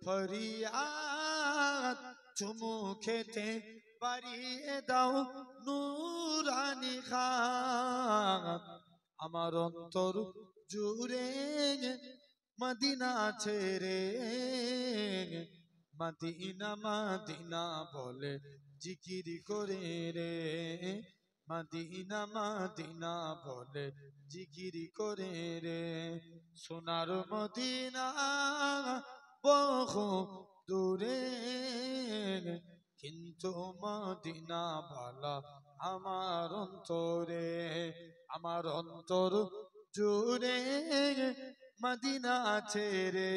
ফরিয়াদ চুমু খেতে বাড়িয়ে দাও নুরানি খাত আমার অন্তর জুড়ে মদিনা ছেড়ে মদিনা মদিনা বলে জিকির করে রে মদিনা মদিনা বলে জিকির করে রে সোনার মদিনা বহু দূরে কিন্তু মদিনা ভালা আমার অন্তর জুড়ে মদিনা আছে রে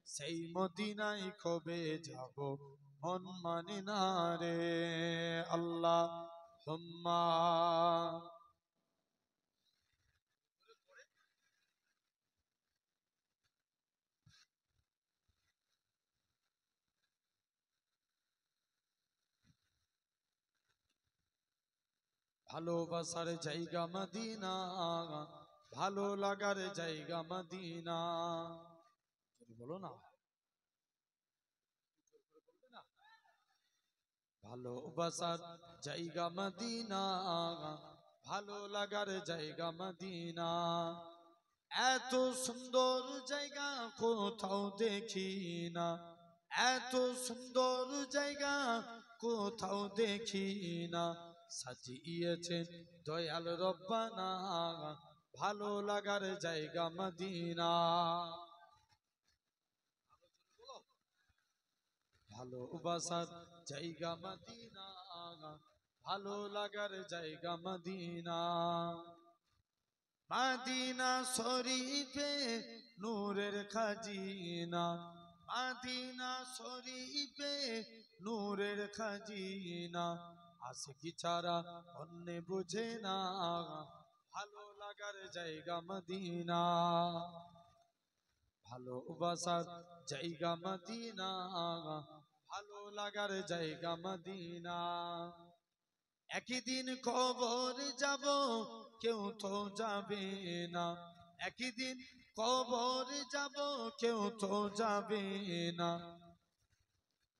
সেই মদিনায় কবে যাব মন মানে না রে আল্লাহ হুম্মা ভালোবাসার জায়গা মদিনা ভালো লাগার জায়গা মদিনা বলো না ভালোবাসার জায়গা মদিনা ভালো লাগার জায়গা মদিনা এত সুন্দর জায়গা কোথাও দেখি না এত সুন্দর জায়গা কোথাও দেখি না সাজিয়েছেন দয়াল রব্বানা ভালো লাগার জায়গা মদিনা ভালোবাসার জায়গা মদিনা ভালো লাগার জায়গা মদিনা মদিনা শরীফে নূরের খাজিনা মদিনা শরীফে নূরের খাজিনা আশিকি ছাড়া অন্য বুঝে না ভালো লাগার জায়গা মদিনা ভালোবাসার জায়গা মদিনা ভালো লাগার জায়গা মদিনা একদিন কবর যাব কেউ তো যাবে না একদিন কবর যাব কেউ তো যাবে না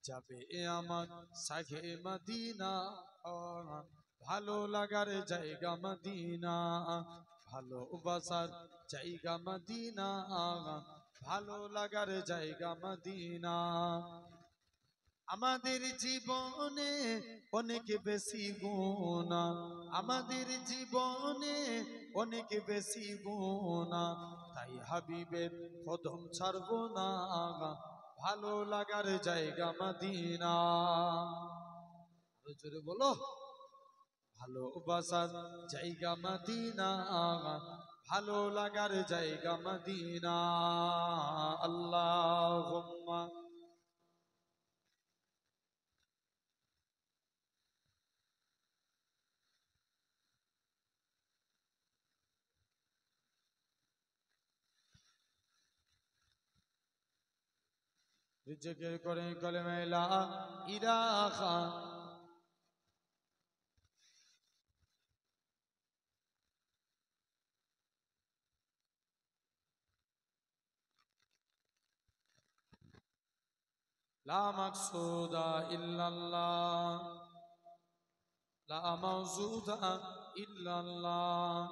যাবে আমার সাগে মদিনা ভালো লাগার জায়গা মদিনা ভালোবাসার জায়গা মদিনা ভালো লাগার জায়গা মদিনা আমাদের জীবনে অনেক বেশি গুনাহ আমাদের জীবনে অনেক বেশি গুনাহ তাই হাবিবের কদম ছাড়বো না ভালো লাগার জায়গা মদিনা জোরে বলো ভালোবাসার জায়গা মদিনা ভালো লাগার জায়গা মদিনা আল্লাহুম্মা জিকির করে কলমে লা ইলাহা লা মাকসুদা ইল্লাল্লাহ লা মাওজুদা ইল্লাল্লাহ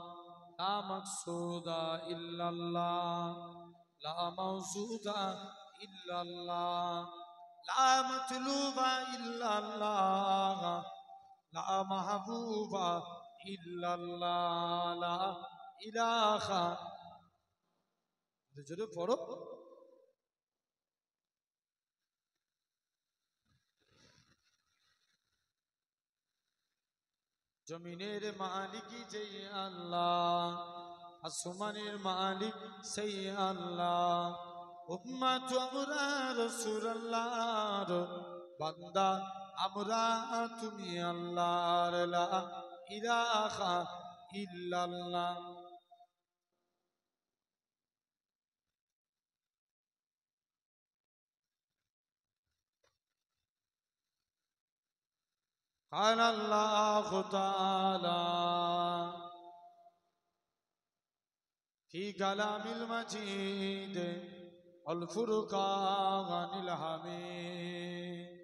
লা মাকসুদা ইল্লাল্লাহ লা মাওজুদা ইল্লাল্লাহ লা মাতলুবা ইল্লাল্লাহ লা মাহবুবা ইল্লাল্লাহ লা ইলাহা জোরে পড়ো জমিনের মালিক যেই আল্লাহ আসমানের মালিক সেই আল্লাহ উম্মত আমরা রাসূলুল্লাহর বান্দা আমরা তুমি আল্লাহর লা ইলাহা ইল্লাল্লাহ قال الله تعالى في كلام المجيد الفرقان الحميد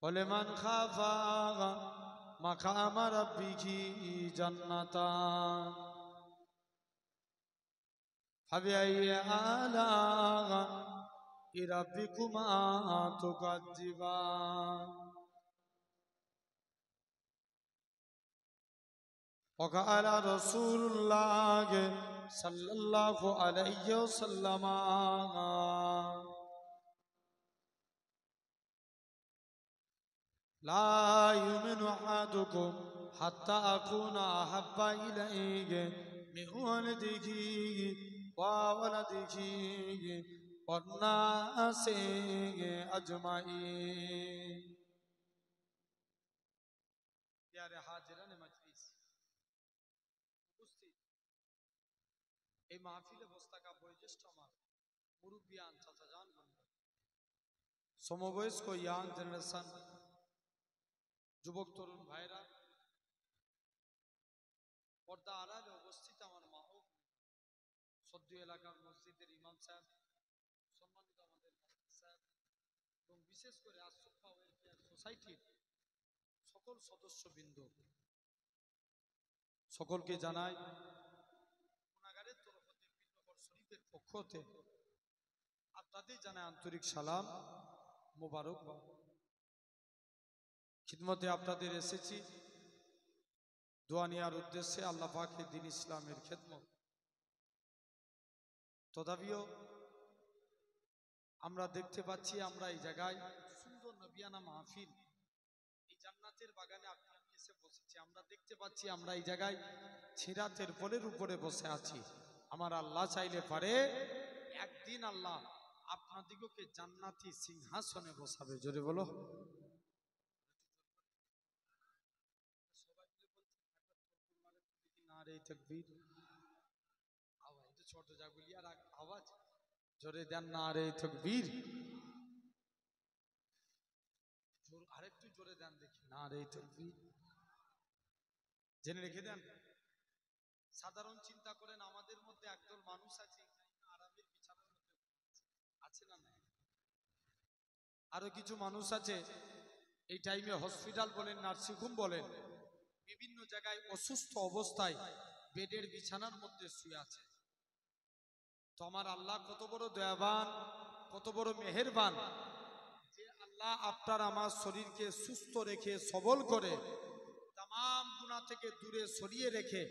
ولمن خاف مقام ربه جنتان فبأي آلاء ربكما تكذبان وقال رسول الله صلى الله عليه وسلم لا يؤمن أحدكم حتى أكون أحب إليه من والده وولده والناس أجمعين প্যারে হাজিরানে মজলিস উপস্থিত এই মাহফিলে বসতাকা বয়োজ্যেষ্ঠ আমার মুরব্বিয়ান চাচাজান সমবয়স্ক ইয়াং জেনারেশন যুবক তরুণ ভাইরা পর্দা আড়ালে উপস্থিত আমার মা ও সদ্য এলাকার মসজিদের ইমাম সাহেব সম্মানিত আমাদের সাহেব এবং বিশেষ করে আশরাফা ওয়েলফেয়ার সোসাইটির সকল সদস্যবৃন্দ সকলকে জানাই গুনাহগারের তরফ হতে পীরনগর শরীফের পক্ষ হতে আপনাদের জানাই আন্তরিক সালাম মোবারকবাদ। খিদমতে আপনাদের এসেছি দোয়া নেওয়ার উদ্দেশ্যে, আল্লাহ পাকের দ্বীন ইসলামের খেদমত। তথাপিও আমরা দেখতে পাচ্ছি আমরা এই জায়গায় সুন্দর নবিয়ানা মাহফিল, এই জান্নাতের বাগানে আপনি আমি এসে বসেছি। আমরা দেখতে পাচ্ছি আমরা এই জায়গায় ছিরাতের পোলের উপরে বসে আছি। আমার আল্লাহ চাইলে পারে একদিন আল্লাহ আপনাদিগকে জান্নাতি সিংহাসনে বসাবে। জোরে বলো। নারে তাকবীর। আওয়াজ একটু ছোট জাগুলিয়ার আওয়াজ জোরে দেন, নারে তাকবীর। আরেকটু জোরে দেন দেখি, নারে তাকবীর। জেনে রেখে দেন, সাধারণ চিন্তা করেন আমাদের মধ্যে একদল মানুষ আছে আরামের বিছানার মধ্যে আছে না নাই? আরো কিছু মানুষ আছে এই টাইমে হসপিটাল বলেন, নার্সিংহোম বলেন, বিভিন্ন জায়গায় অসুস্থ অবস্থায় বেডের বিছানার মধ্যে শুয়ে আছে। তো আমার আল্লাহ কত বড় দয়াবান, কত বড় মেহেরবান যে আল্লাহ আপনার আমার শরীরকে সুস্থ রেখে সবল করে তাম গুনাহ থেকে দূরে সরিয়ে রেখে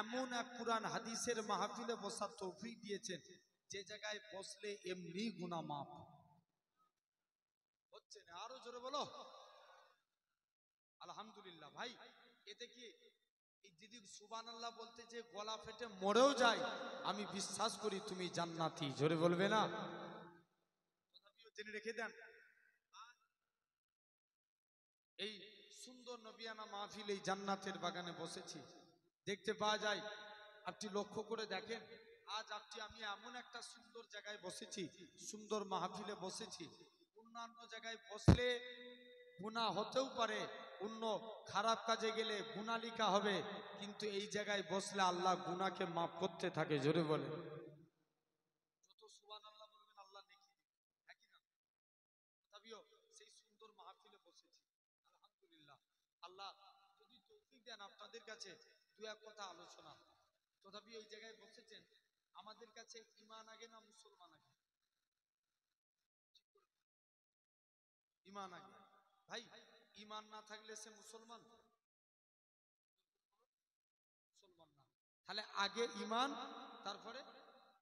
এমন এক কুরআন হাদিসের মাহফিলে বসার তৌফিক দিয়েছেন যে জায়গায় বসলে এমনি গুনাহ মাফ হচ্ছে না। আরো জোরে বলো আলহামদুলিল্লাহ। ভাই এতে কি এই যদি সুবহানাল্লাহ বলতে যে গলা ফেটে মরেও যায়, আমি বিশ্বাস করি তুমি জান্নাতি। জোরে বলবে না? তথাপিও জেনে রেখে দেন, এই সুন্দর নবিয়ানা মাহফিল এই জান্নাতের বাগানে বসেছি। দেখতে পাওয়া যায়, আপনি লক্ষ্য করে দেখেন, আজ আপনি আমি এমন একটা সুন্দর জায়গায় বসেছি, সুন্দর মাহফিলে বসেছি। অন্যান্য জায়গায় বসলে গুনাহ হতেও পারে, অন্য খারাপ কাজে গেলে গুনাহ লিখা হবে, কিন্তু এই জায়গায় বসলে আল্লাহ গুনাহকে মাফ করতে থাকে। জোরে বলে যত সুবহানাল্লাহ বলবেন আল্লাহ নেকি দিবেন, হ্যাঁ কি না? তথাপিও সেই সুন্দর মাহফিলে বসেছি আলহামদুলিল্লাহ। আল্লাহ যদি তৌফিক দেন আপনাদের কাছে দু এক কথা আলোচনা। তথাপি এই জায়গায় বসেছেন, আমাদের কাছে ঈমান আগে না মুসলমান আগে? ঈমান আগে। ভাই ঈমান না থাকলে সে মুসলমান? মুসলমান না। তাহলে আগে ঈমান, তারপরে মুসলমান।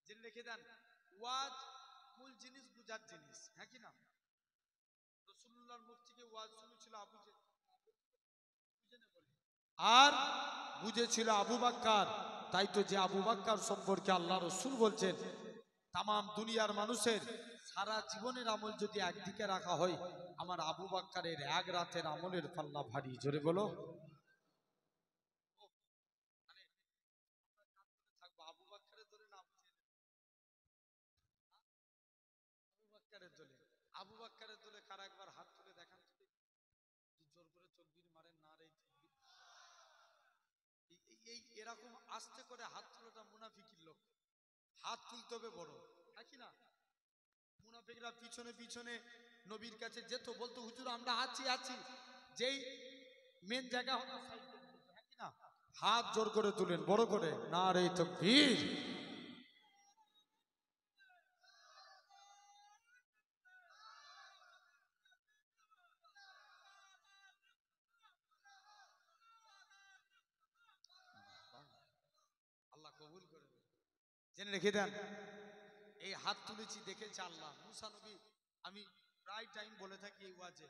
জেনে রেখে দেন, ওয়াজ মূল জিনিস বুঝার জিনিস, হ্যাঁ কি না? রাসূলুল্লাহর মুখ থেকে ওয়াজ শুনেছিল আবু জেহেল, আর বুঝেছিল আবু বকর। তাই তো যে আবু বকর সম্পর্কে আল্লাহ রাসূল বলছেন, তাম দুনিয়ার মানুষের সারা জীবনের আমল যদি একদিকে রাখা হয়, আমার আবু বকরের এক রাতের আমলের পাল্লা ভারী। জোরে বলো। আবু বকরের ধরে না আবু বকরের দলে, আবু বকরের দলে কারা একবার হাত তুলে দেখান তো, জোর করে তকবীর মারেন, না রে এই এরকম আস্তে করে হাত তোলাটা মুনাফিকের লোক। হাত তুলতে হবে বড়, হ্যাঁ কি না? মুনাফিকরা পিছনে পিছনে নবীর কাছে যেত, বলতো হুজুর আমরা আছি আছি, যেই মেন জায়গা হতো সাইড করে দিত, হ্যাঁ কি না? হাত জোর করে তুলেন বড় করে, নারে তাকবীর। আল্লাহ কবুল করে জেনে রেখে দেন। এই হাত তুলেছি দেখেছে আল্লাহ। মুসা নবী, আমি প্রায় টাইম বলে থাকি এই ওয়াজে,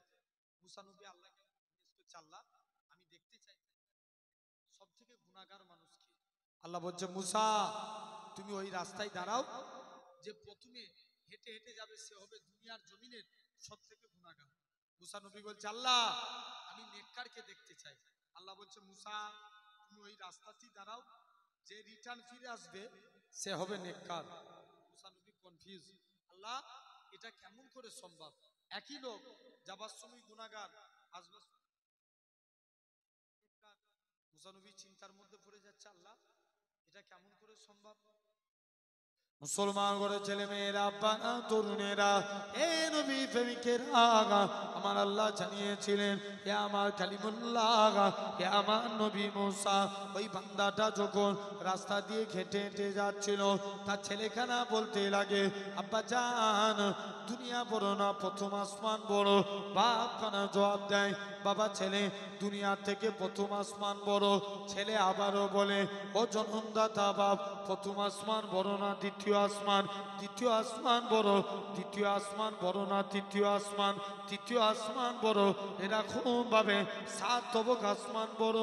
মুসা নবী আল্লাহকে জিজ্ঞেস করছে, আল্লাহ আমি দেখতে চাই সব থেকে গুনাহগার মানুষকে। আল্লাহ বলছে মুসা তুমি ওই রাস্তায় দাঁড়াও, যে প্রথমে হেঁটে হেঁটে যাবে সে হবে দুনিয়ার জমিনের সব থেকে গুনাহগার। মুসা নবী বলছে আল্লাহ আমি নেককারকে দেখতে চাই। আল্লাহ বলছে মুসা তুমি ওই রাস্তাতেই দাঁড়াও, যে রিটার্ন ফিরে আসবে সে হবে নেককার। মুসা নবী কনফিউজ, আল্লাহ এটা কেমন করে সম্ভব? একই লোক যাবার সময় গুনাহগার, আসবার সময় নেককার। মুসা নবী চিন্তার মধ্যে পড়ে যাচ্ছে, আল্লাহ এটা কেমন করে সম্ভব? মুসলমান করে ছেলে মেয়েরা, আব্বারা, তরুণেরা, এ নবী প্রেমিকেরা, আমার আল্লাহ জানিয়েছিলেন হে আমার কালিমুল্লাহ, হে আমার নবী মুসা, ওই বান্দাটা যখন রাস্তা দিয়ে হেঁটে হেঁটে যাচ্ছিল, তার ছেলেখানা বলতে লাগে আব্বা জান দুনিয়া বড় না প্রথম আসমান বড়। বাপ খানা জবাব দেয় বাবা ছেলে দুনিয়া থেকে প্রথম আসমান বড়। ছেলে আবারও বলে ও জনমদাতা বাপ প্রথম আসমান বড় না দ্বিতীয় আসমান? দ্বিতীয় আসমান বড়। দ্বিতীয় আসমান বড় না তৃতীয় আসমান? তৃতীয় আসমান বড়। এরকম ভাবে 7 তবক আসমান বড়।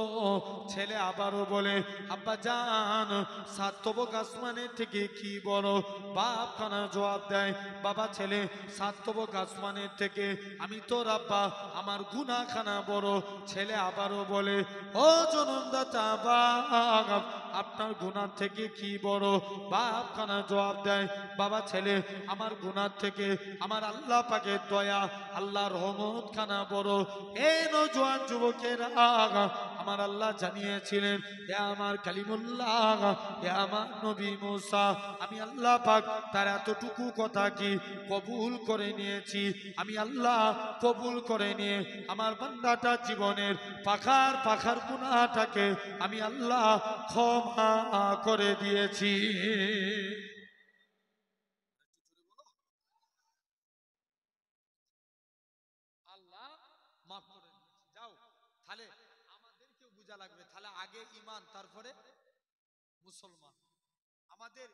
ছেলে আবারও বলে আব্বা জান 7 তবক আসমানের থেকে কি বড়? বাপ খানা জবাব দেয় বাবা ছেলে 7 তবক আসমানের থেকে আমি তোর আব্বা আমার গুনাহখানা বড়। ছেলে আবারও বলে ও জনমদাতা বাপ আপনার গুনাহ থেকে কি বড়? বাপ খানা জবাব দেয় বাবা ছেলে আমার গুনাহ থেকে আমার আল্লাহ পাকের দয়া আল্লাহর রহমত খানা বড়। এই নওজোয়ান যুবকেরা আমার আল্লাহ জানিয়েছিলেন হে আমার কালিমুল্লাহ, হে আমার নবী মুসা, আমি আল্লাহ পাক তার এতটুকু কথা কি কবুল করে নিয়েছি। আমি আল্লাহ কবুল করে নিয়ে আমার বান্দাটা জীবনের পাখার পাখার গুনাহটাকে আমি আল্লাহ ক্ষমা করে দিয়েছি। আল্লাহ মাফ করে দিয়েছি। যাও তাহলে আমাদেরকেও বোঝা লাগবে, তাহলে আগে ঈমান তারপরে মুসলমান। আমাদের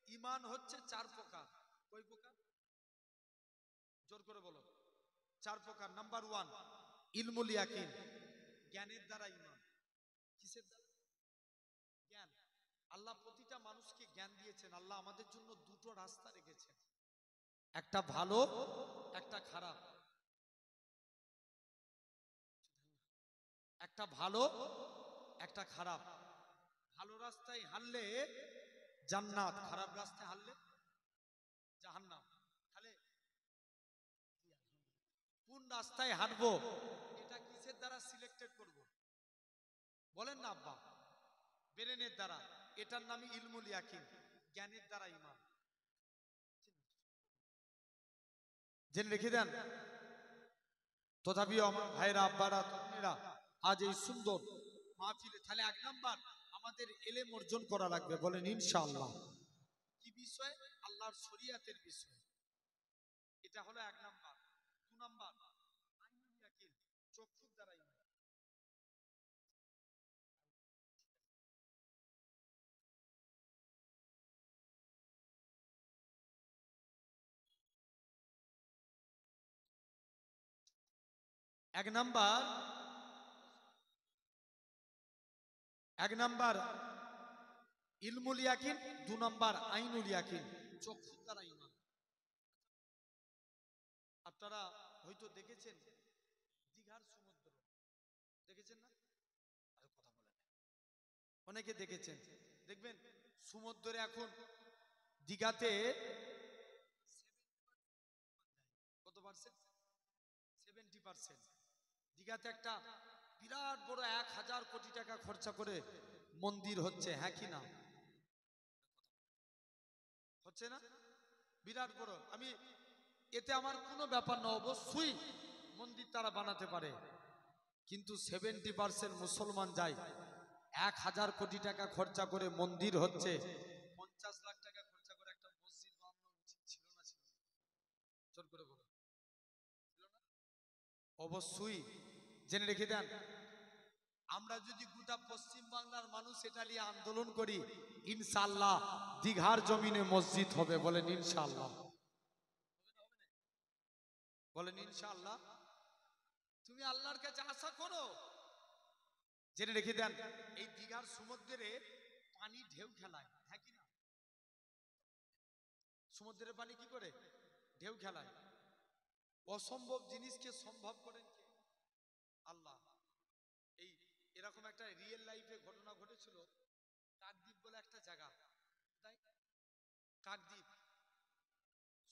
ঈমান হচ্ছে 4 প্রকার। কয় প্রকার? জোর করে বলো। 4 প্রকার। নাম্বার 1 ইলমুল ইয়াকিন, জ্ঞানের দ্বারা ঈমান। কিসের দ্বারা? জ্ঞান। আল্লাহ প্রতিটা মানুষকে জ্ঞান দিয়েছেন। আল্লাহ আমাদের জন্য দুটো রাস্তা রেখেছেন, একটা ভালো একটা খারাপ। একটা ভালো একটা খারাপ। ভালো রাস্তায় হারলে জান্নাত, খারাপ রাস্তায় হারলে জাহান্নাম। তাহলে কোন রাস্তায় হাঁটবো এটা কিসের দ্বারা সিলেক্টেড করব? বলেন না আব্বা? ব্রেনের দ্বারা। এটার নামই ইলমুল ইয়াকিন, জ্ঞানের দ্বারা ঈমান। জেনে রেখে দেন। তথাপিও আমার ভাইরা, আব্বারা, তরুণেরা, আজ এই সুন্দর মাহফিলে তাহলে 1 নাম্বার আমাদের ইলম অর্জন করা লাগবে। বলেন ইনশাআল্লাহ। কি বিষয়? আল্লাহর শরীয়তের বিষয়। এটা হলো 1 নাম্বার। 2 নাম্বার আইনুল ইয়াকিন, চক্ষুর দ্বারা ঈমান। 1 নাম্বার 1 নাম্বার ইলমুল ইয়াকিন, 2 নাম্বার আইনুল ইয়াকিন, চক্ষুর দ্বারা ঈমান। আপনারা হয়তো দেখেছেন দীঘার সমুদ্র, দেখেছেন না? আরে কথা বলেন। অনেকে দেখেছেন। দেখবেন সমুদ্রে এখন দীঘাতে কত পার্সেন্ট? 70%। দীঘাতে একটা বিরাট বড় 1000 কোটি টাকা খরচা করে মন্দির হচ্ছে, হ্যাঁ কি না হচ্ছে না? বিরাট বড়। আমি এতে আমার কোনো ব্যাপার না, অবশ্যই মন্দির তারা বানাতে পারে, কিন্তু 70% মুসলমান যায় 1000 কোটি টাকা খরচা করে মন্দির হচ্ছে, 50 লাখ টাকা খরচা করে একটা মসজিদ বানানো উচিত ছিল না? ছিল না? জোর করে বলো, ছিল না? অবশ্যই জেনে রেখে দেন, আমরা যদি গোটা পশ্চিম বাংলার মানুষ এটা নিয়ে আন্দোলন করি, ইনশাআল্লাহ দীঘার জমিনে মসজিদ হবে। বলেন ইনশাআল্লাহ, বলেন ইনশাআল্লাহ। তুমি আল্লাহর কাছে আশা করো। জেনে রেখে দেন, এই দীঘার সমুদ্রে পানি ঢেউ খেলায়, হ্যাঁ কি না? সমুদ্রের পানি কি করে ঢেউ খেলায়? অসম্ভব জিনিসকে সম্ভব করেন কে? আল্লাহ। এই এরকম একটা রিয়েল লাইফে ঘটনা ঘটেছিল। কাকদ্বীপ বলে একটা জায়গা, তাই কাকদ্বীপ,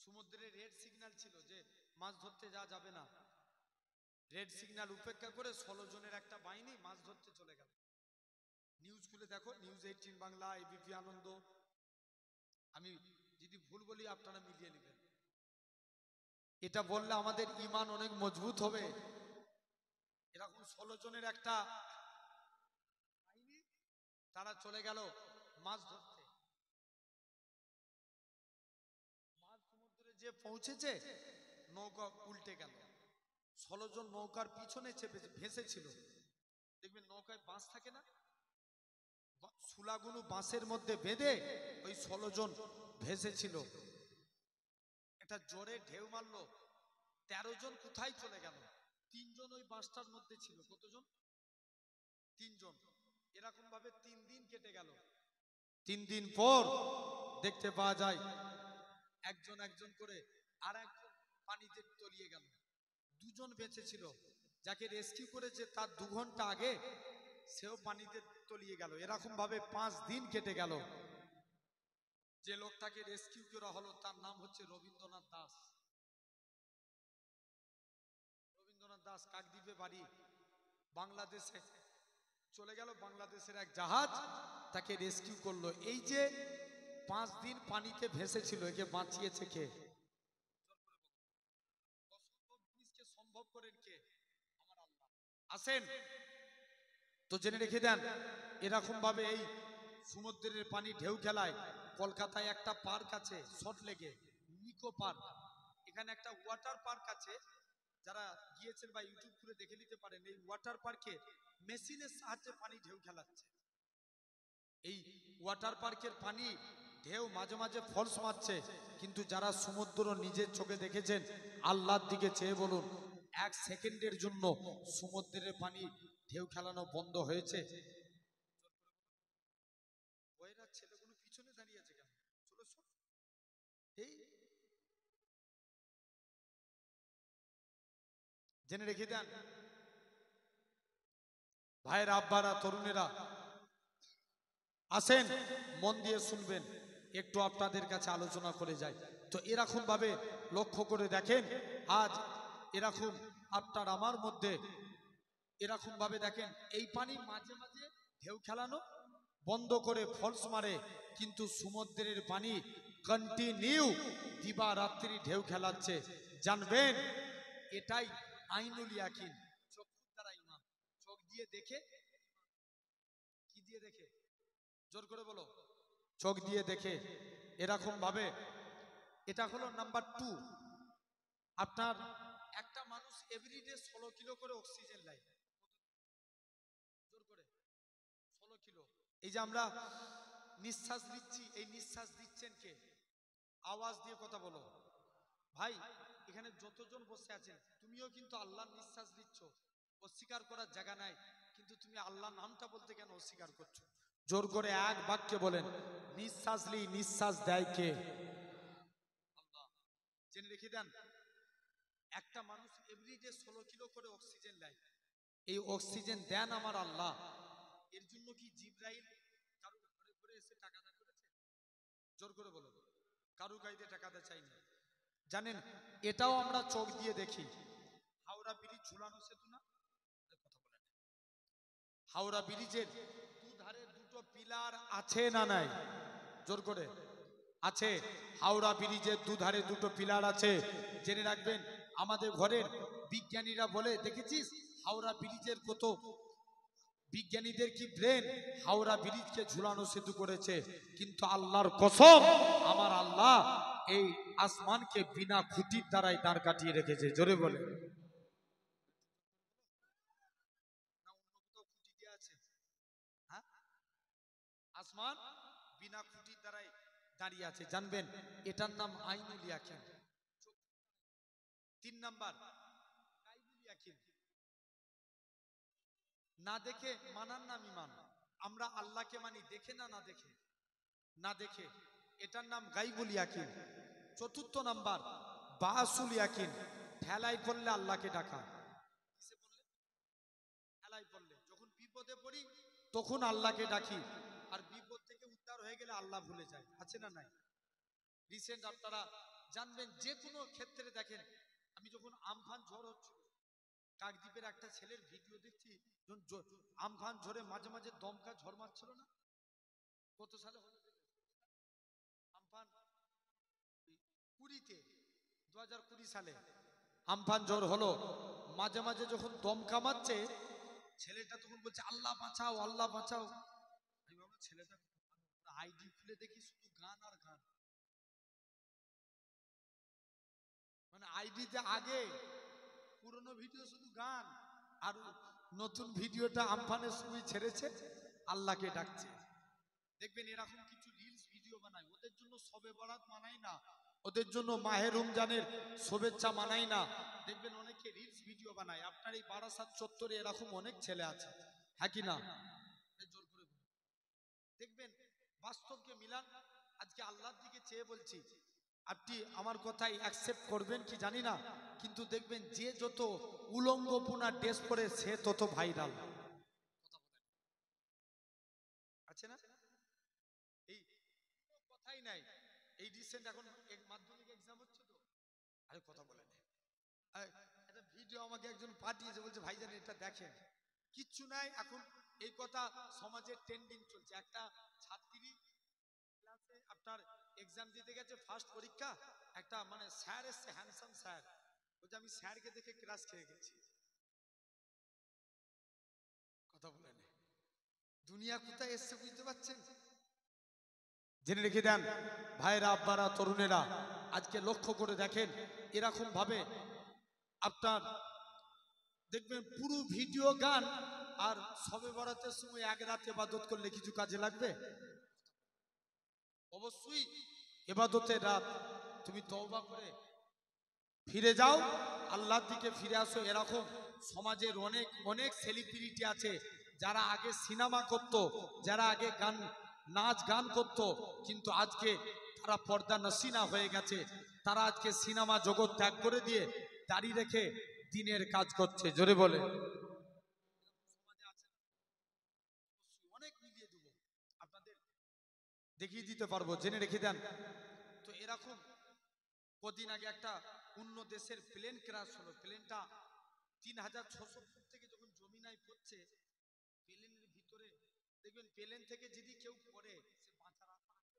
সমুদ্রে রেড সিগন্যাল ছিল যে মাছ ধরতে যাওয়া যাবে না। রেড সিগন্যাল উপেক্ষা করে 16 জনের একটা বাহিনী মাছ ধরতে চলে গেল। নিউজ খুলে দেখো, নিউজ 18 বাংলা, এবিপি আনন্দ, আমি যদি ভুল বলি আপনারা মিলিয়ে নেবেন। এটা বললে আমাদের ঈমান অনেক মজবুত হবে। এরকম 16 জনের একটা বাহিনী, তারা চলে গেল মাছ ধরতে। মাছ সমুদ্রে যে পৌঁছেছে, নৌকা উল্টে গেল। 16 জন নৌকার পিছনে চেপে ভেসেছিল। দেখবেন নৌকায় বাঁশ থাকে না, সুলাগুলো বাঁশের মধ্যে বেঁধে ওই 16 জন ভেসেছিল। এটা জোরে ঢেউ মারলো, 13 জন কোথায় চলে গেল? 3 জন ওই বাঁশটার মধ্যে ছিল। কতজন? 3 জন। এরকম ভাবে 3 দিন কেটে গেল। 3 দিন পর দেখতে পাওয়া যায় একজন একজন করে আর একজন পানিতে তলিয়ে গেল। 2 জন বেঁচে ছিল, যাকে রেস্কিউ করেছে তার 2 ঘন্টা আগে সেও পানিতে তলিয়ে গেল। এরকম ভাবে 5 দিন কেটে গেল। যে লোকটাকে রেস্কিউ করা হলো তার নাম হচ্ছে রবীন্দ্রনাথ দাস। রবীন্দ্রনাথ দাস কাকদ্বীপে বাড়ি, বাংলাদেশে চলে গেল। বাংলাদেশের এক জাহাজ তাকে রেস্কিউ করলো। এই যে 5 দিন পানিতে ভেসেছিল, একে বাঁচিয়েছে কে? অসম্ভব জিনিসকে সম্ভব করেন কে? আমার আল্লাহ। আসেন তো জেনে রেখে দেন, এরকম ভাবে এই সমুদ্রের পানি ঢেউ খেলায় কলকাতায় একটা পার্ক আছে সল্ট লেকে, নিকো পার্ক। এখানে একটা ওয়াটার পার্ক আছে, যারা গিয়েছেন বা ইউটিউব খুলে দেখে নিতে পারেন। এই ওয়াটার পার্কে মেশিনের সাহায্যে পানি ঢেউ খেলাচ্ছে। এই ওয়াটার পার্কের পানি ঢেউ মাঝে মাঝে ফলস মারছে, কিন্তু যারা সমুদ্র নিজের চোখে দেখেছেন, আল্লাহর দিকে চেয়ে বলুন, 1 সেকেন্ডের জন্য সমুদ্রের পানি ঢেউ খেলানো বন্ধ হয়েছে? ওইরা ছেলেগুলো পিছনে দাঁড়িয়ে আছে কেন? চলো সব। এই জেনে রেখে দেন ভাইয়েরা, আব্বারা, তরুণেরা, আসেন মন দিয়ে শুনবেন, একটু আপনাদের কাছে আলোচনা করে যাই। তো এরকম ভাবে লক্ষ্য করে দেখেন, আজ এরকম আপনার আমার মধ্যে এরকম ভাবে দেখেন, এই পানি মাঝে মাঝে ঢেউ খেলানো বন্ধ করে ফলস মারে, কিন্তু সমুদ্রের পানি কন্টিনিউ দিবা রাত্রি ঢেউ খেলাচ্ছে। জানবেন এটাই আইনুল ইয়াকিন, চক্ষুর দ্বারা ঈমান। চোখ দিয়ে দেখে, কি দিয়ে দেখে? জোর করে বলো, চোখ দিয়ে দেখে। এরকম ভাবে এটা হলো নাম্বার 2। আপনার একটা মানুষ এভরিডে 16 কিলো করে অক্সিজেন নেয়। জোর করে 16 কিলো। এই যে আমরা নিঃশ্বাস নিচ্ছি, এই নিঃশ্বাস দিচ্ছেন কে? আওয়াজ দিয়ে কথা বলো ভাই। এখানে যতজন বসে আছেন, তুমিও কিন্তু আল্লাহর নিঃশ্বাস দিচ্ছ, অস্বীকার করার জায়গা নাই, কিন্তু তুমি আল্লাহর নামটা বলতে কেন অস্বীকার করছো? জোর করে এক বাক্যে বলেন, নিঃশ্বাস লি নিঃশ্বাস দেয় কে? আল্লাহ। জেনে রেখে দেন, একটা মানুষ এভরিডে 16 কিলো করে অক্সিজেন নেয়। এই অক্সিজেন দেন আমার আল্লাহ। এর জন্য কি জিব্রাইল কারোর ঘরে ঘরে এসে টাকা দা করেছে? জোর করে বলো, কারু গাইতে টাকা দা চাইনি। জানেন এটাও আমরা চোখ দিয়ে দেখি। হাওড়া ব্রিজ ঝুলানো সেতু না? কথা বলেন। হাওড়া ব্রিজের দুধারে দুটো দুটো পিলার আছে না নাই? জোর করে আছে। হাওড়া ব্রিজের দুধারে দুটো পিলার আছে, জেনে রাখবেন। আমাদের ঘরের বিজ্ঞানীরা বলে, দেখেছিস হাওড়া ব্রিজের কত বিজ্ঞানীদের কি ব্রেন, হাওড়া ব্রিজকে ঝুলানো সেতু করেছে। কিন্তু আল্লাহর কসম, আমার আল্লাহ এই আসমানকে বিনা খুঁটির দ্বারাই দাঁড় কাটিয়ে রেখেছে। জোরে বলে, হ্যাঁ, আসমান বিনা খুঁটির দ্বারাই দাঁড়িয়ে আছে। জানবেন এটার নাম আইনুল ইয়াকিন। 3 নাম্বার গায়বুল ইয়াকিন। না দেখে মানার নাম ঈমান। আমরা আল্লাহকে মানি দেখে না, না দেখে, না দেখে, এটার নাম গায়বুল ইয়াকিন। 4র্থ নাম্বার বাসুল ইয়াকিন। ঠেলাই পড়লে আল্লাহকে ডাকা। কিসে পড়লে? ঠেলাই পড়লে। যখন বিপদে পড়ি তখন আল্লাহকে ডাকি, আর বিপদ থেকে উদ্ধার হয়ে গেলে আল্লাহ ভুলে যায়। আছে না নাই? রিসেন্ট আপনারা জানবেন, যে কোনো ক্ষেত্রে দেখেন, আমি যখন আমফান ঝড় হচ্ছিল, কাকদ্বীপের একটা ছেলের ভিডিও দেখছি, আমফান ঝড়ে মাঝে মাঝে দমকা ঝড় মারছিল না? কত সালে হলো আমফান? 20-তে, 2020 সালে আমফান ঝড় হলো। মাঝে মাঝে যখন দমকা মারছে, ছেলেটা তখন বলছে আল্লাহ বাঁচাও, আল্লাহ বাঁচাও। আমি ভাবলাম ছেলেটা আইডি খুলে দেখি শুধু গান আর গান। মানে আইডিতে আগে পুরনো ভিডিও শুধু গান, আর নতুন ভিডিওটা আমফানের সময় ছেড়েছে, আল্লাহকে ডাকছে। দেখবেন এরকম কিছু রিলস ভিডিও বানায়, ওদের জন্য শবে বরাত মানায় না, ওদের জন্য মাহে রমজানের শুভেচ্ছা মানায় না। দেখবেন অনেকে রিলস ভিডিও বানায়। আপনার এই বারাসাত চত্বরে এরকম অনেক ছেলে আছে, হ্যাঁ কি না? জোর করে বলুন। দেখবেন বাস্তবকে মিলান। আজকে আল্লাহর দিকে চেয়ে বলছি, আপনি আমার কথাই অ্যাকসেপ্ট করবেন কি জানি না, কিন্তু দেখবেন যে যত উলঙ্গপূর্ণা ড্রেস পরে সে তত ভাইরাল। আছে না? এই কথাই নাই। এই রিসেন্ট এখন মাধ্যমিক এক্সাম হচ্ছে তো, আরে কথা বলে নেই, একটা ভিডিও আমাকে একজন পাঠিয়েছে, বলছে ভাইজান এটা দেখেন। কিচ্ছু নাই এখন, এই কথা সমাজের ট্রেন্ডিং চলছে। একটা ছাত্রী ক্লাসে আপনার এক্সাম দিতে গেছে, ফার্স্ট পরীক্ষা, একটা মানে স্যার এসছে, হ্যান্ডসাম স্যার, বলছে আমি স্যারকে দেখে ক্লাস খেয়ে গেছি। কথা বলে নেই, দুনিয়া কোথায় এসছে বুঝতে পারছেন? জেনে রেখে দেন ভাইরা, আব্বারা, তরুণেরা, আজকে লক্ষ্য করে দেখেন, এরকম ভাবে আপনার দেখবেন পুরো ভিডিও গান, আর শবে বরাতের সময় এক রাত ইবাদত করলে কিছু কাজে লাগবে? অবশ্যই ইবাদতের রাত, তুমি তওবা করে ফিরে যাও, আল্লাহর দিকে ফিরে আসো। এরকম সমাজের অনেক অনেক সেলিব্রিটি আছে, যারা আগে সিনেমা করত, যারা আগে গান নাচ গান করত, কিন্তু আজকে তারা পর্দা নসিনা হয়ে গেছে। তারা আজকে সিনেমা জগৎ ত্যাগ করে দিয়ে দাড়ি রেখে দিনের কাজ করছে। জোরে বলে, অনেক মিলিয়ে দেবো আপনাদের, দেখিয়ে দিতে পারবো, জেনে রেখে দেন। তো এরকম কদিন আগে একটা অন্য দেশের প্লেন ক্র্যাশ হলো। প্লেনটা 3600 ফুট থেকে যখন জমিনায় পড়ছে, প্লেনের ভিতরে দেখবেন, প্লেন থেকে যদি কেউ পড়ে সে বাঁচার আশা আছে?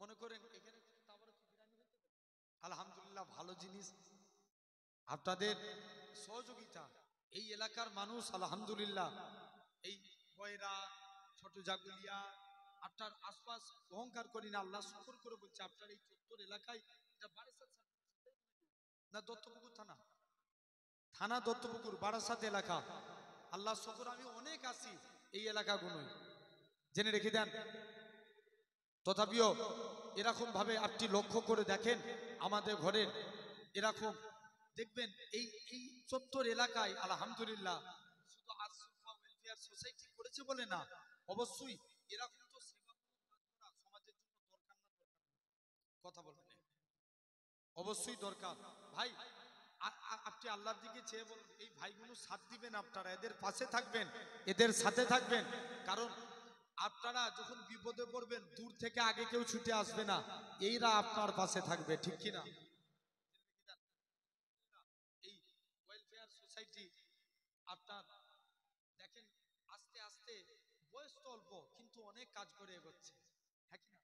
মনে করেন এখানে তারপরে কি বিরানি হয়েছে? আলহামদুলিল্লাহ, ভালো জিনিস, আপনাদের সহযোগিতা। এই এলাকার মানুষ আলহামদুলিল্লাহ, এই বয়রা, ছোট জাগুলিয়া, আপনার আশপাশ অহংকার করি না, আল্লাহ শুকর করে বলছে, আপনার এই চত্বর এলাকায়, এটা বারাসাত না দত্তপুকুর থানা, থানা দত্তপুকুর, বারাসাত এলাকা, আল্লাহ শুকর আমি অনেক আসি এই এলাকাগুলোয়, জেনে রেখে দেন। তথাপিও এরকম ভাবে আপনি লক্ষ্য করে দেখেন, আমাদের ঘরের এরকম দেখবেন এই এই চত্বর এলাকায় আলহামদুলিল্লাহ, শুধু আশরাফা ওয়েলফেয়ার সোসাইটি করেছে বলে না, অবশ্যই এরকম তো সেবা সমাজের জন্য দরকার না? দরকার, কথা বলবেন, অবশ্যই দরকার। ভাই আপনি আল্লাহর দিকে চেয়ে বলুন, এই ভাইগুলো সাথ দিবেন, আপনারা এদের পাশে থাকবেন, এদের সাথে থাকবেন। কারণ আপনারা যখন বিপদে পড়বেন, দূর থেকে আগে কেউ ছুটে আসবে না, এইরা আপনার পাশে থাকবে, ঠিক কিনা? এই ওয়েলফেয়ার সোসাইটি আপনার দেখেন, আস্তে আস্তে বয়স্ক কাজ করে এগোচ্ছে, হ্যাঁ কি না?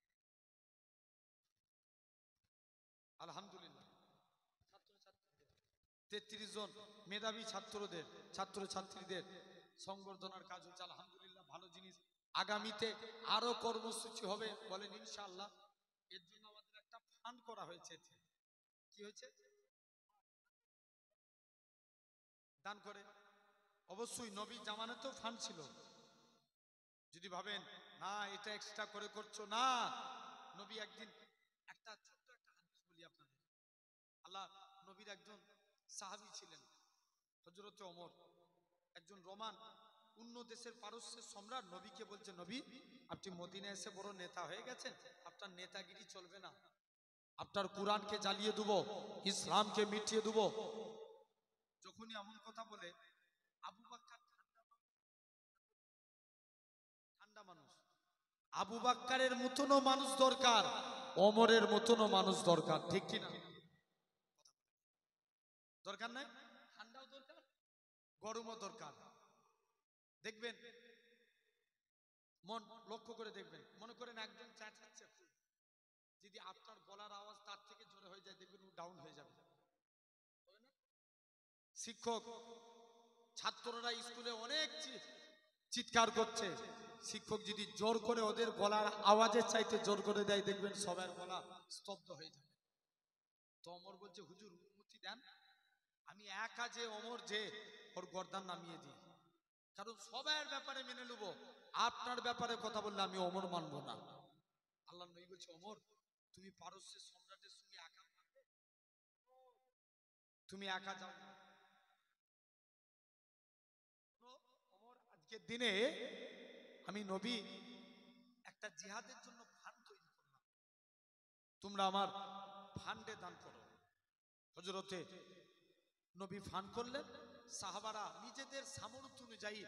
আলহামদুলিল্লাহ 33 জন মেধাবী ছাত্রছাত্রীদের সংবর্ধনার কাজ হচ্ছে, আলহামদুলিল্লাহ ভালো জিনিস। আগামীতে আরো কর্মসূচি হবে বলেন ইনশাআল্লাহ। এর জন্য আমাদের একটা ফান্ড করা হয়েছে। কি হয়েছে? দান করে অবশ্যই নবী জামানাতেও ফান্ড ছিল। যদি ভাবেন না এটা এক্সট্রা করে করছো, না, নবী একদিন একটা ছোট্ট একটা হাদিস বলি আপনাদের। আল্লাহ নবীর একজন সাহাবী ছিলেন হযরতে ওমর, একজন রোমান অন্য দেশের পারস্যের সম্রাট নবীকে বলছে, নবী আপনি মদিনায় এসে বড় নেতা হয়ে গেছেন, আপনার নেতাগিরি চলবে না, আপনার কোরআনকে জ্বালিয়ে দেবো, ইসলামকে মিটিয়ে দেবো। যখনই এমন কথা বলে, আবু বাক্কার ঠান্ডা মানুষ, আবু বাক্কারের মতনও মানুষ দরকার, ওমরের মতনও মানুষ দরকার, ঠিক কিনা? দরকার নাই? ঠান্ডাও দরকার, গরমও দরকার। দেখবেন, মন লক্ষ্য করে দেখবেন, মনে করেন একজন চেঁচাচ্ছে, যদি আপনার গলার আওয়াজ তার থেকে জোরে হয়ে যায়, দেখবেন ও ডাউন হয়ে যাবে। শিক্ষক ছাত্ররা স্কুলে অনেক চিৎকার করছে, শিক্ষক যদি জোর করে ওদের গলার আওয়াজের চাইতে জোর করে দেয়, দেখবেন সবার গলা স্তব্ধ হয়ে যাবে। তো ওমর বলছে, হুজুর অনুমতি দেন, আমি একা যে ওমর যে ওর গর্দান নামিয়ে দিই, কারণ সবার ব্যাপারে মেনে নেব, আপনার ব্যাপারে কথা বললে আমি ওমর মানব না। আল্লাহ নবী বলছে, ওমর তুমি পারস্যের সম্রাটের সঙ্গে একা পারবে? তুমি একা যাও না। ওমর আজকের দিনে আমি নবী একটা জিহাদের জন্য ফান্ড তৈরি করলাম, তোমরা আমার ফান্ডে দান করো। হযরতে নবী ফান্ড করলেন, সাহাবারা নিজেদের সামর্থ্য অনুযায়ী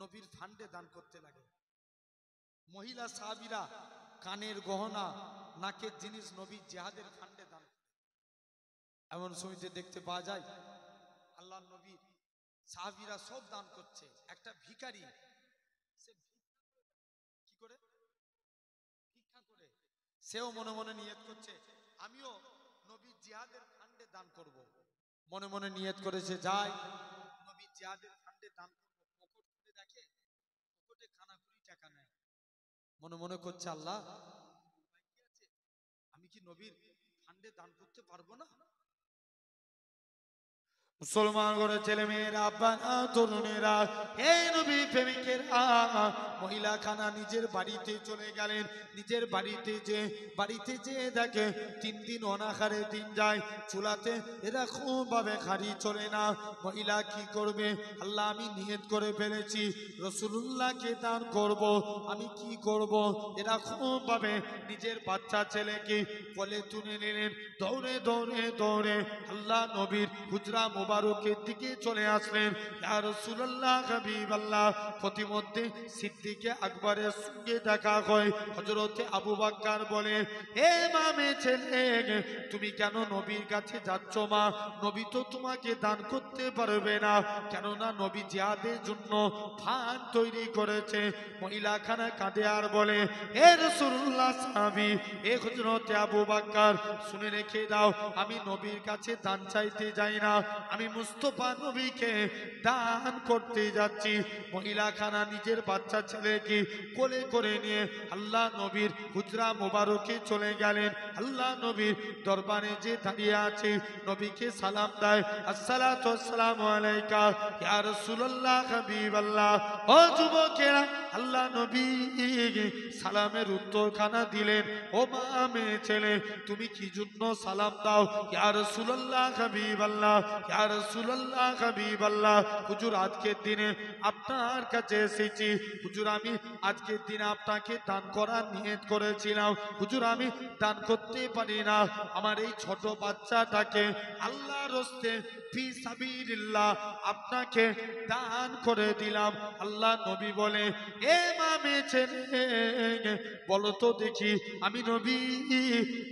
নবীর ফান্ডে দান করতে লাগে। মহিলা সাহাবীরা কানের গহনা, নাকের জিনিস নবীর জিহাদের ফান্ডে দান করে। এমন সময়তে দেখতে পাওয়া যায় আল্লাহর নবীর সাহাবীরা সব দান করছে, একটা ভিখারি সে কি করে ভিক্ষা করে, সেও মনে মনে নিয়ত করছে আমিও নবীর জিহাদের ফান্ডে দান করব। মনে মনে নিয়ত করেছে, যায় নবীর জিহাদের ফান্ডে দান করব। পকেট খুলে দেখে পকেটে খানাকুড়ি টাকা নেয়। মনে মনে করছে, আল্লাহ আমি কি নবীর ফান্ডে দান করতে পারবো না? মুসলমান ঘরে ছেলে মেয়েরা, আব্বারা, তরুণেরা, এই নবী প্রেমিকেরা, মহিলা খানা নিজের বাড়িতে চলে গেলেন। নিজের বাড়িতে যে দেখে 3 দিন অনাহারে দিন যায়, চুলাতে এরকম ভাবে খাড়ি চলে না। মহিলা কি করবে? আল্লাহ আমি নিয়ত করে ফেলেছি রাসূলুল্লাহকে দান করব, আমি কি করব? এরকম ভাবে নিজের বাচ্চা ছেলেকে কোলে তুলে নিলেন। দৌড়ে দৌড়ে দৌড়ে আল্লাহ নবীর হুজরা মুবারকের দিকে চলে আসলেন। ইয়া রাসূলুল্লাহ, হাবিবাল্লাহ। প্রতিমধ্যে সিদ্দিকে আকবরের সঙ্গে দেখা হয়। হযরতে আবু বকর বলে, হে মামে ছেলে, তুমি কেন নবীর কাছে যাচ্ছ মা? নবী তো তোমাকে দান করতে পারবে না, কেননা নবী জিহাদের জন্য ফান্ড তৈরি করেছে। মহিলা খানা কাঁদে আর বলে, হে রাসূলুল্লাহ সাহাবী, হে হযরতে আবু বকর, শুনে রেখে দাও, আমি নবীর কাছে দান চাইতে যাই না, আমি মুস্তাফা নবীকে দান করতে যাচ্ছি। মহিলা খানা নিজের বাচ্চা ছেলেকে কোলে করে নিয়ে আল্লাহ নবীর হুজরা মোবারকে চলে গেলেন। আল্লাহ নবীর দরবারে যে দাঁড়িয়ে আছে, নবীকে সালাম দেয়, আসসালাতু ওয়াসসালামু আলাইকা ইয়া রাসূলুল্লাহ, হাবিবাল্লাহ। ও যুবকেরা, আল্লাহ নবী সালামের উত্তরখানা দিলেন, ও মা মেয়ে ছেলে, তুমি কি জন্য সালাম দাও? ইয়া রাসূলুল্লাহ, হাবিবাল্লাহ, ইয়া রাসূলুল্লাহ, হাবিবাল্লাহ। হুজুর আজকের দিনে আপনার কাছে এসেছি, হুজুর আমি আজকের দিনে আপনাকে দান করার নিয়ত করেছিলাম, হুজুর আমি দান করতে পারি না, আমার এই ছোট বাচ্চাটাকে আল্লাহর রাস্তায় ফি সাবিলিল্লাহ আপনাকে দান করে দিলাম। আল্লাহ নবী বলে, এ মা মেয়ে ছেলে, বলো তো দেখি, আমি নবী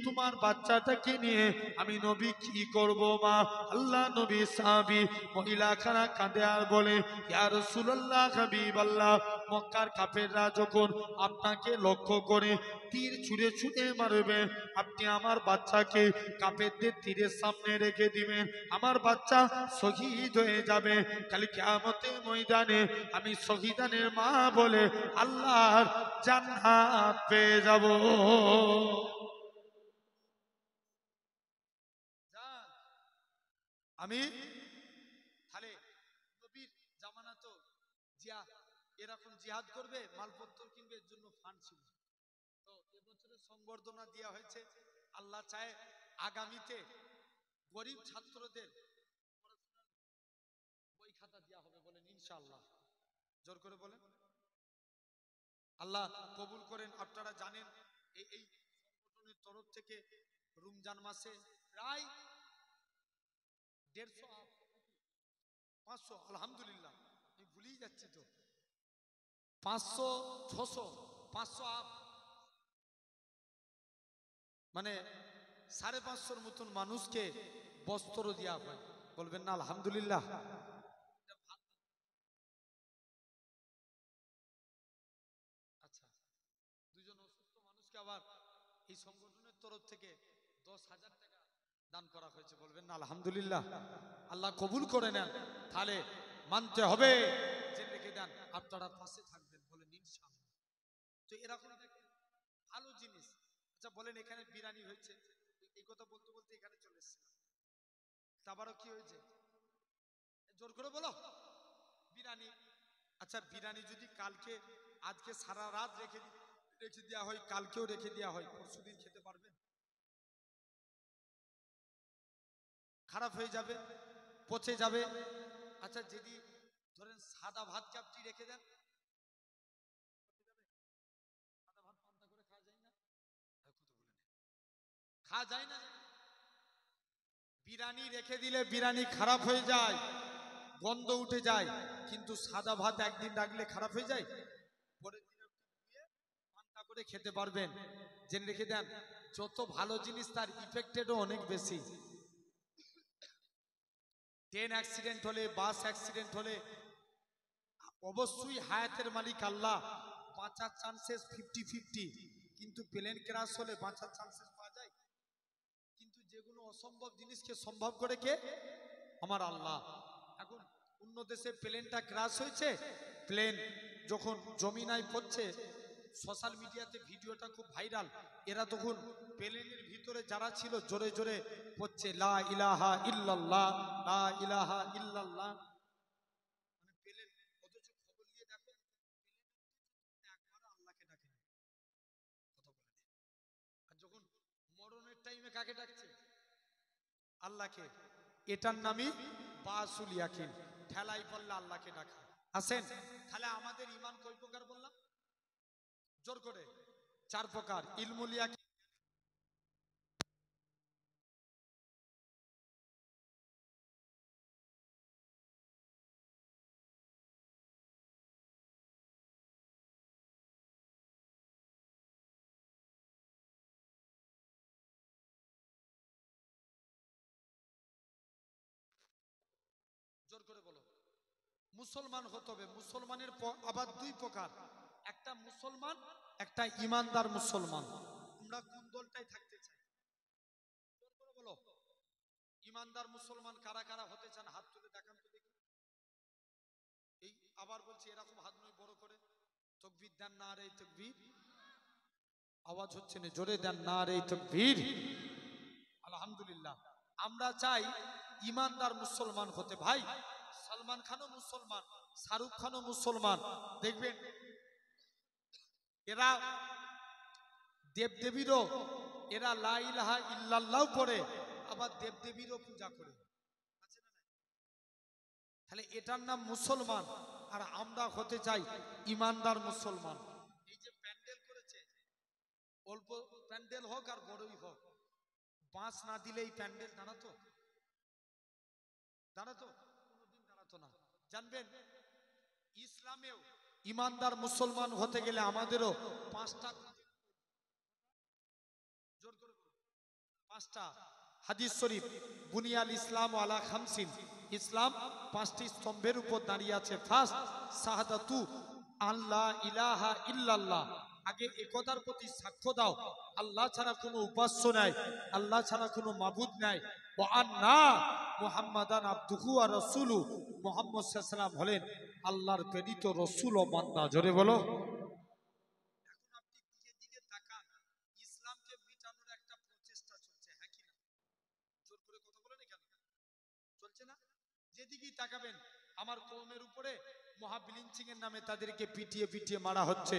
তোমার বাচ্চাটাকে নিয়ে আমি নবী কি করব মা? আল্লাহ নবী সাহাবী মহিলাখানা কাঁদে আর বলে, ইয়া রাসূলুল্লাহ হাবিবাল্লাহ, মক্কার কাফেররা যখন আপনাকে লক্ষ্য করে তীর ছুঁড়ে ছুঁড়ে মারবে, আপনি আমার বাচ্চাকে কাফেরদের তীরের সামনে রেখে দিবেন, আমার বাচ্চা শহীদ হয়ে যাবে, কাল কিয়ামতের ময়দানে আমি শহীদানের মা বলে আল্লাহর জান্নাত পেয়ে যাব। আমি তাহলে নবীর জামানা তো জিয়া এরকম জিহাদ করবে, মালপত্র কিনবে, এর জন্য ফান্ড ছিল। তো এবছরের সংবর্ধনা দেওয়া হয়েছে। আল্লাহ চায় আগামীতে গরিব ছাত্রদের বই খাতা দেওয়া হবে, বলেন ইনশাআল্লাহ। জোর করে বলেন আল্লাহ কবুল করেন। আপনারা জানেন এই সংগঠনের তরফ থেকে রমজান মাসে প্রায় 150 500, আলহামদুলিল্লাহ আমি ভুলেই যাচ্ছি তো, 500 600 500 আপ, মানে 550 মতন মানুষকে বস্ত্র দেওয়া হয়, বলবেন না আলহামদুলিল্লাহ। আচ্ছা, দুজন অসুস্থ মানুষকে আবার এই সংগঠনের তরফ থেকে 10,000 টাকা দান করা হয়েছে, বলবেন না আলহামদুলিল্লাহ। আল্লাহ কবুল করে নেন। তাহলে মানতে হবে, যে রেখে দেন, আপনারা পাশে থাকবেন, বলেন ইনশাআল্লাহ। তো এরকম দেখেন ভালো জিনিস। আচ্ছা বলেন, এখানে বিরিয়ানি হয়েছে, এই কথা বলতে বলতে এখানে চলে এসেছিলাম, তারপরও কি হয়েছে জোর করে বলো, বিরিয়ানি। আচ্ছা বিরিয়ানি যদি কালকে আজকে সারা রাত রেখে দেওয়া হয়, কালকেও রেখে দেওয়া হয়, পরশুদিন খেতে পারবেন? খারাপ হয়ে যাবে, পচে যাবে। আচ্ছা যদি ধরেন সাদা ভাতকে আপনি রেখে দেন, সাদা ভাত পান্তা করে খাওয়া যায় না? খাওয়া যায় না। বিরিয়ানি রেখে দিলে বিরিয়ানি খারাপ হয়ে যায়, গন্ধ উঠে যায়, কিন্তু সাদা ভাত একদিন রাখলে খারাপ হয়ে যায়? পরের দিন আপনি ধুয়ে পান্তা করে খেতে পারবেন। জেনে রেখে দেন, যত ভালো জিনিস তার ইফেক্টেডও অনেক বেশি। ট্রেন অ্যাক্সিডেন্ট হলে, বাস অ্যাক্সিডেন্ট হলে অবশ্যই হায়াতের মালিক আল্লাহ, বাঁচার চান্সেস 50-50, কিন্তু প্লেন ক্র্যাশ হলে বাঁচার চান্সেস পাওয়া যায়। কিন্তু যেগুলো অসম্ভব জিনিসকে সম্ভব করে কে? আমার আল্লাহ। এখন অন্য দেশে প্লেনটা ক্র্যাশ হয়েছে, প্লেন যখন জমিনায় পড়ছে, সোশ্যাল মিডিয়াতে ভিডিওটা খুব ভাইরাল, এরা তখন প্লেনের ভিতরে যারা ছিল জোরে জোরে পড়ছে লা ইলাহা ইল্লাল্লাহ, লা ইলাহা ইল্লাল্লাহ। মানে প্লেন, অথচ খবর নিয়ে দেখো একবার আল্লাহকে ডাকে না, কথা বলে। আর যখন মরণের টাইমে কাকে ডাকছে? আল্লাহকে। এটার নামই বাসুল ইয়াকিন, ঠেলাই পড়লে আল্লাহকে ডাকা। আসেন, তাহলে আমাদের ঈমান কয় প্রকার বললাম? জোর করে 4 প্রকার। ইলমুল ইয়াকিন, জোর করে বলো। মুসলমান হতে হবে। মুসলমানের আবার 2 প্রকার, একটা মুসলমান, একটা ইমানদার মুসলমান। আমরা কোন দলটাই থাকতে চাই? জোর করে বলো। ইমানদার মুসলমান কারা কারা হতে চান হাত তুলে দেখান তো দেখি। এই আবার বলছি, এরকম হাত নয়, বড় করে তাকবীর দেন, নারে তাকবীর। আওয়াজ হচ্ছে না, জোরে দেন নারে তাকবীর। আলহামদুলিল্লাহ। আমরা চাই ইমানদার মুসলমান হতে। ভাই সালমান খানও মুসলমান, শাহরুখ খানও মুসলমান, দেখবেন এরা দেবদেবীরও, এরা লা ইলাহা ইল্লাল্লাহ পড়ে, আবার দেবদেবীরও পূজা করে, আছে না? তাহলে এটার নাম মুসলমান। আর আমরা হতে চাই ইমানদার মুসলমান। এই যে প্যান্ডেল করেছে, অল্প প্যান্ডেল হোক আর বড়ই হোক, বাঁশ না দিলে এই প্যান্ডেল দাঁড়াতো? দাঁড়াতো? কোনোদিন দাঁড়াতো না। জানবেন ইসলামেও ইমানদার মুসলমান হতে গেলে আমাদেরও 5টা, জোর করে 5টা হাদিস শরীফ, বুনিয়াল ইসলাম আলা খামসিন, ইসলাম পাঁচটি স্তম্ভের উপর দাঁড়িয়ে আছে। ফার্স্ট শাহাদাতু আল্লাহ ইলাহা ইল্লাল্লাহ, আগে একতার প্রতি সাক্ষ্য দাও আল্লাহ ছাড়া কোনো উপাস্য নাই, আল্লাহ ছাড়া কোনো মাবুদ নাই। ওয়া আন্না মুহাম্মাদান আবদুহু ওয়া রাসূলু, মুহাম্মদ সাল্লাল্লাহু আলাইহি ওয়াসাল্লাম হলেন আল্লাহর প্রেরিত রাসূল ও বান্দা। জোরে বলো। এখন আপনি দিকে দিকে তাকান, ইসলামকে মিটানোর একটা প্রচেষ্টা চলছে, হ্যাঁ কি না? জোর করে কথা বলেন কেন? চলছে না? যেদিকেই তাকাবেন আমার কওমের উপরে মহাবিলিঞ্চিং এর নামে তাদেরকে পিটিয়ে পিটিয়ে মারা হচ্ছে,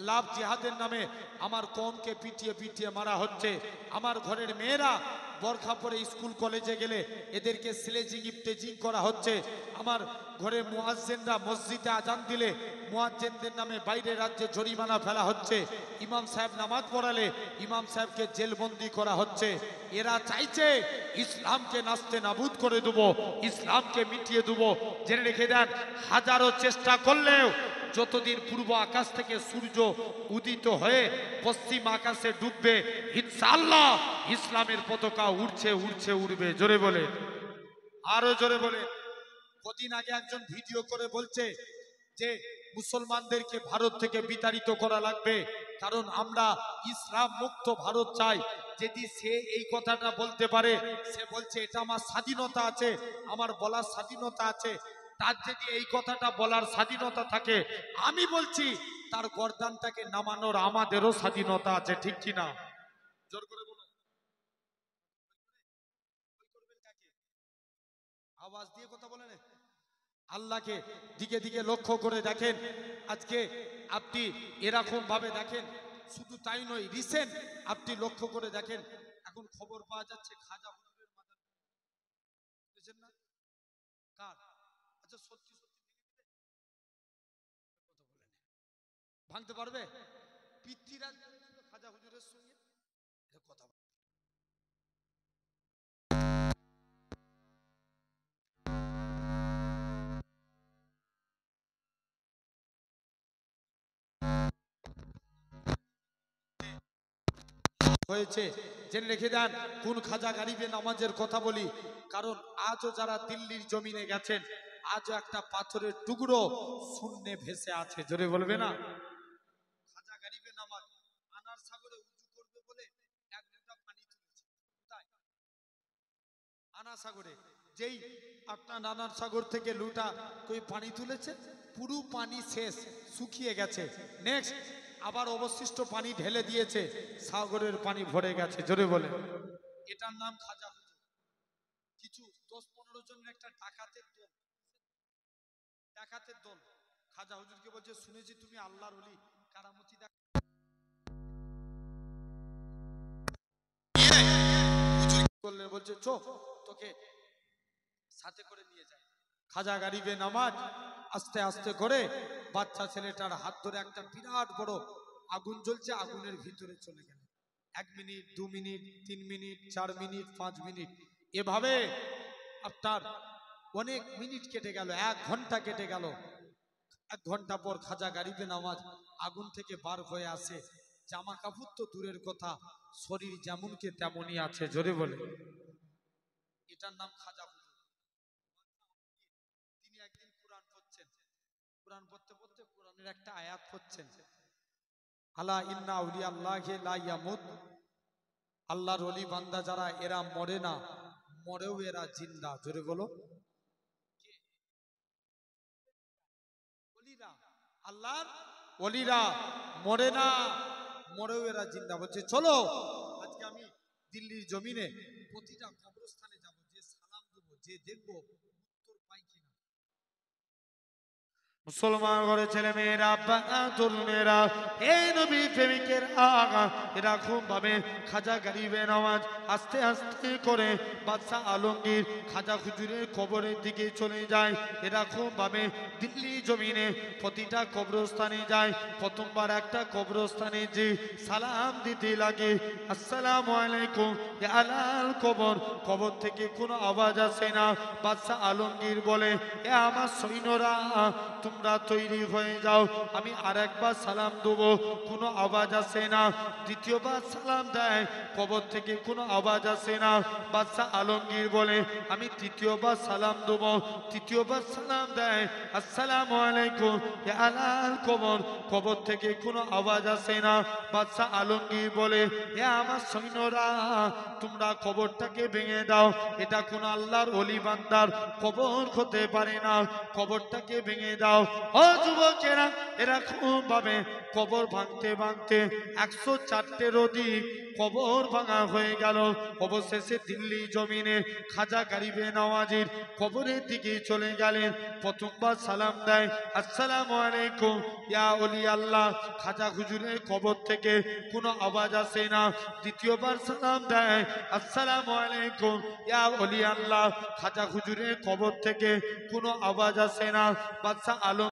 লাভ জিহাদের নামে আমার কওমকে পিটিয়ে পিটিয়ে মারা হচ্ছে। আমার ঘরের মেয়েরা বরখা পরে স্কুল কলেজে গেলে এদেরকে স্লেজিং ইফতেজিং করা হচ্ছে। আমার ঘরে মুয়াজ্জিনরা মসজিদে আজান দিলে মুয়াজ্জিনদের নামে বাইরের রাজ্যে জরিমানা ফেলা হচ্ছে। ইমাম সাহেব নামাজ পড়ালে ইমাম সাহেবকে জেলবন্দি করা হচ্ছে। এরা চাইছে ইসলামকে নাস্তে নাবুদ করে দেবো, ইসলামকে মিটিয়ে দেবো। জেনে রেখে দেন, হাজারো চেষ্টা করলেও যতদিন পূর্ব আকাশ থেকে সূর্য উদিত হয়ে পশ্চিম আকাশে ডুববে, ইনশাআল্লাহ ইসলামের পতাকা উড়ছে উড়ছে উড়বে। জোরে বলে, আরো জোরে বলে। কদিন আগে একজন ভিডিও করে বলছে যে মুসলমানদেরকে ভারত থেকে বিতাড়িত করা লাগবে, কারণ আমরা ইসলাম মুক্ত ভারত চাই। যদি সে এই কথাটা বলতে পারে, সে বলছে এটা আমার স্বাধীনতা আছে, আমার বলার স্বাধীনতা আছে। তার যদি এই কথাটা বলার স্বাধীনতা থাকে, আমি বলছি তার গর্দানটাকে নামানোর আমাদেরও স্বাধীনতা আছে, ঠিক কিনা? জোর করে বলো। আওয়াজ দিয়ে কথা বলেন। আল্লাহকে দিকে দিকে লক্ষ্য করে দেখেন। আজকে আপনি এরকম ভাবে দেখেন, শুধু তাই নয়, রিসেন্ট আপনি লক্ষ্য করে দেখেন, এখন খবর পাওয়া যাচ্ছে খাজা হুজুরের মাজার বুঝেছেন না কার? আচ্ছা সত্যি সত্যি কথা বলেন, ভাঙতে পারবে? পৃথ্বীরাজ খাজা হুজুরের সঙ্গে কথা হয়েছে। জেনে রেখে দেন, কোন খাজা গারিবে নামাজের কথা বলি, কারণ আজও যারা দিল্লির জমিনে গেছেন, আজও একটা পাথরের টুকরো শূন্যে ভেসে আছে। জোরে বলবে না? খাজা গারিবে নামাজ আনার সাগরে উঁচু করবে বলে এক লোটা পানি তুলেছে। কোথায়? আনা সাগরে। যেই আপনার নানার সাগর থেকে লুটা কই পানি তুলেছে, পুরো পানি শেষ, শুকিয়ে গেছে। নেক্সট আবার অবশিষ্ট পানি ঢেলে দিয়েছে, সাগরের পানি ভরে গেছে। জোরে বলে, এটার নাম খাজা হুজুর। কিছু 10-15 জনের একটা ডাকাতের দল, ডাকাতের দল খাজা হুজুরকে বলছে, শুনেছি তুমি আল্লাহর ওলি, কারামতি করলে, বলছে চো তোকে সাথে করে নিয়ে যায়। খাজা গারিবে নামাজ আস্তে আস্তে করে বাচ্চা ছেলেটার হাত ধরে একটা বিরাট বড় আগুন জ্বলছে, আগুনের ভিতরে চলে গেল। 1 minute, 2 minute, 3 minute, 4 minute, 5 minute, এভাবে আপনার অনেক মিনিট কেটে গেল, 1 ঘন্টা কেটে গেল। 1 ঘন্টা পর খাজা গারিবে নামাজ আগুন থেকে বার হয়ে আসে। জামা কাপড় তো দূরের কথা, শরীর যেমনকে তেমনই আছে। জোরে বলে, এটার নাম খাজা হুজুর। তিনি একদিন কোরআন পড়ছেন, কোরআন পড়তে পড়তে কোরআনের একটা আয়াত পড়ছেন, আলা ইন্না আউলিয়া আল্লাহি লা ইয়ামুত, আল্লাহর ওলি বান্দা যারা এরা মরে না, মরেও এরা জিন্দা। জোরে বলো, ওলিরা, আল্লাহর ওলিরা মরে না, মরেও এরা জিন্দা। বলছে চলো আজকে আমি দিল্লির জমিনে প্রতিটা কবরস্থানে যাব, যে সালাম দেবো, যে দেখবো উত্তর পাই কিনা। মুসলমান ঘরে ছেলে মেয়েরা, তরুণেরা, এই নবী প্রেমিকের আগা, এরকম ভাবে খাজা গারিবে নামাজ আস্তে আস্তে করে বাদশাহ আলমগীর খাজা হুজুরের কবরের দিকে চলে যায়। এরকম ভাবে দিল্লি জমিনে প্রতিটা কবরস্থানে যায়। প্রথমবার একটা কবরস্থানে যে সালাম দিতে লাগে, আসসালামু আলাইকুম ইয়া আলাল কবর, কবর থেকে কোনো আওয়াজ আসে না। বাদশাহ আলমগীর বলে, এ আমার সৈন্যরা তোমরা তৈরি হয়ে যাও, আমি আরেকবার সালাম দেবো, কোনো আওয়াজ আসে না। দ্বিতীয়বার সালাম দেয়, কবর থেকে কোনো আওয়াজ আসে না। বাদশাহ আলমগীর বলে আমি তৃতীয়বার সালাম দেব। তৃতীয়বার সালাম দেয়, আসসালামু আলাইকুম ইয়া আলাল কবর। কবর থেকে কোনো আওয়াজ আসে না। বাদশাহ আলমগীর বলে এ আমার সৈন্যরা, তোমরা কবরটাকে ভেঙে দাও, এটা কোন আল্লাহর ওলি বান্দার কবর হতে পারে না, কবরটাকে ভেঙে দাও। ও যুবকেরা, এরকম ভাবে কবর ভাঙতে ভাঙতে 104টের অধিক কবর ভাঙা হয়ে গেল। অবশেষে দিল্লি জমিনে খাজা গরিবে নওয়াজের কবরের দিকে চলে গেলেন। প্রথমবার সালাম দেয়, আসসালামু আলাইকুম ইয়া ওলি আল্লাহ। খাজা হুজুরের কবর থেকে কোনো আওয়াজ আসে না। দ্বিতীয়বার সালাম দেয়, আসসালামু আলাইকুম ইয়া ওলি আল্লাহ। খাজা হুজুরের কবর থেকে কোনো আওয়াজ আসে না। বাদশাহ আলম